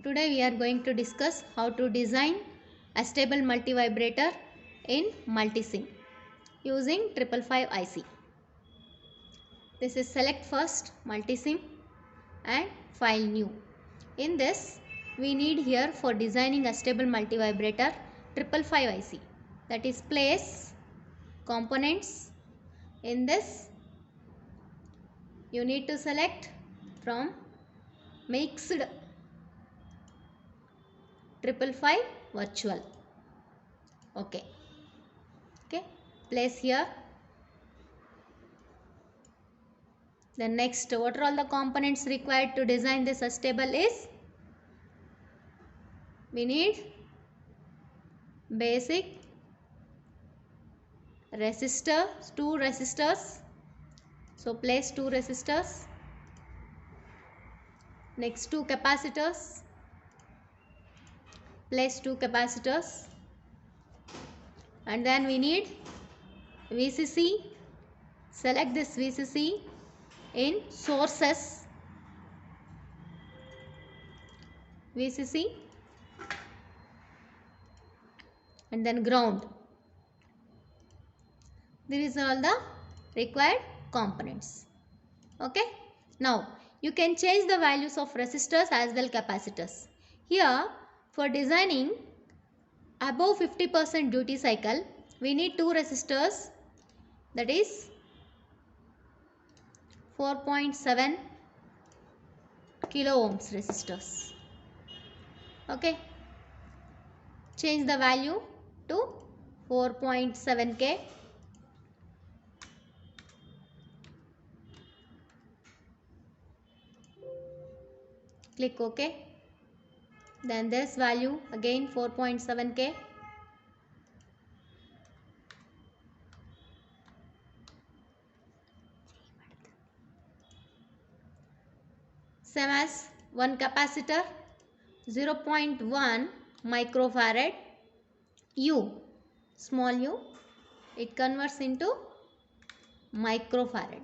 Today we are going to discuss how to design a stable multivibrator in Multisim using 555 IC. This is select first Multisim and file new. In this we need here for designing a stable multivibrator 555 IC, that is place components. In this you need to select from mixed 555 virtual. Okay, place here. Then next, what are all the components required to design this stable is, we need basic resistor, 2 resistors. So place 2 resistors. Next 2 capacitors. Place 2 capacitors. And then we need VCC. Select this VCC in sources. VCC and then ground. These are all the required components. Okay. Now you can change the values of resistors as well capacitors. Here for designing above 50% duty cycle, we need 2 resistors, that is 4.7 kilo ohms resistors. Okay. Change the value to 4.7K. Click OK. Then this value again 4.7K. Same as one capacitor 0.1 microfarad U, small u, it converts into microfarad.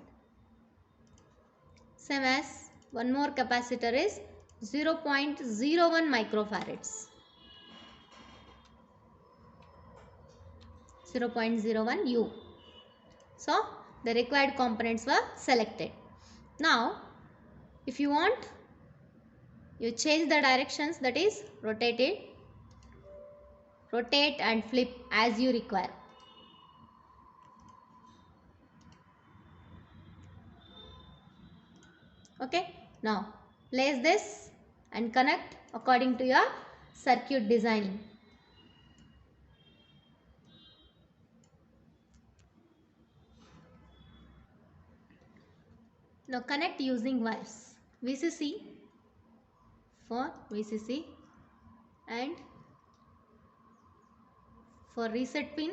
Same as one more capacitor is 0.01 microfarads. 0.01 U. So the required components were selected. Now if you want, you change the directions, that is rotate it, rotate and flip as you require. Okay. Now place this and connect according to your circuit designing. Now connect using wires. VCC for VCC and for reset pin,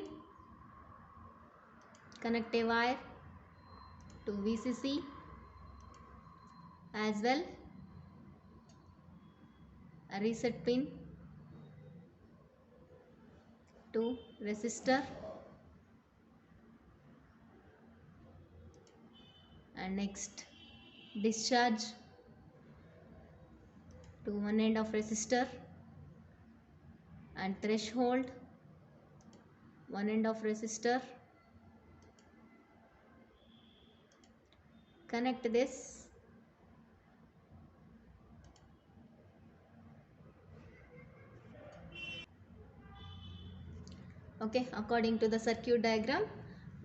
connect a wire to VCC as well a reset pin to resistor, and next discharge to one end of resistor and threshold one end of resistor. Connect this okay according to the circuit diagram.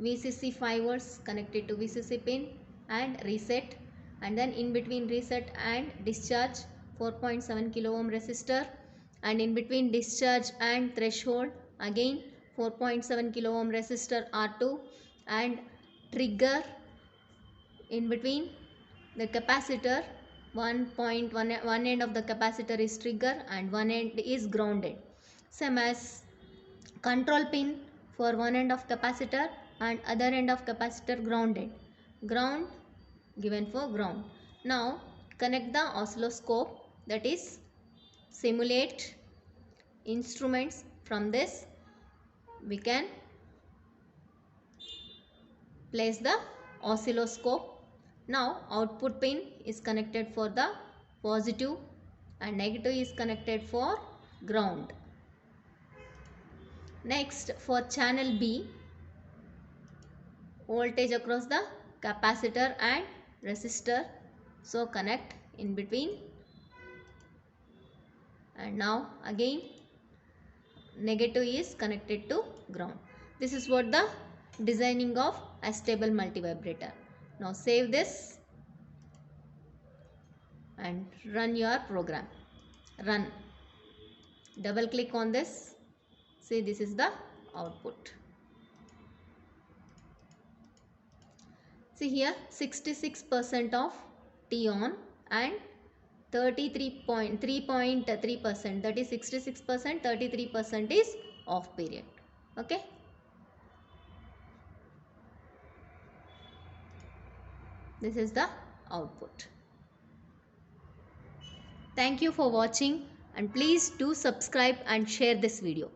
VCC 5 volts connected to VCC pin and reset, and then in between reset and discharge 4.7 kilo ohm resistor, and in between discharge and threshold again 4.7 kilo ohm resistor R2, and trigger in between the capacitor. One end of the capacitor is trigger and one end is grounded. Same as control pin for one end of capacitor and other end of capacitor grounded. Ground given for ground. Now connect the oscilloscope, that is simulate instruments. From this we can place the oscilloscope. Now output pin is connected for the positive and negative is connected for ground. Next, for channel B, voltage across the capacitor and resistor, so connect in between, and now again negative is connected to ground. This is what the designing of astable multivibrator. Now save this and run your program. Run. Double click on this. See, this is the output. See here, 66% of T on and 33.3%, that is 66%, 33% is off period. Okay. This is the output. Thank you for watching, and please do subscribe and share this video.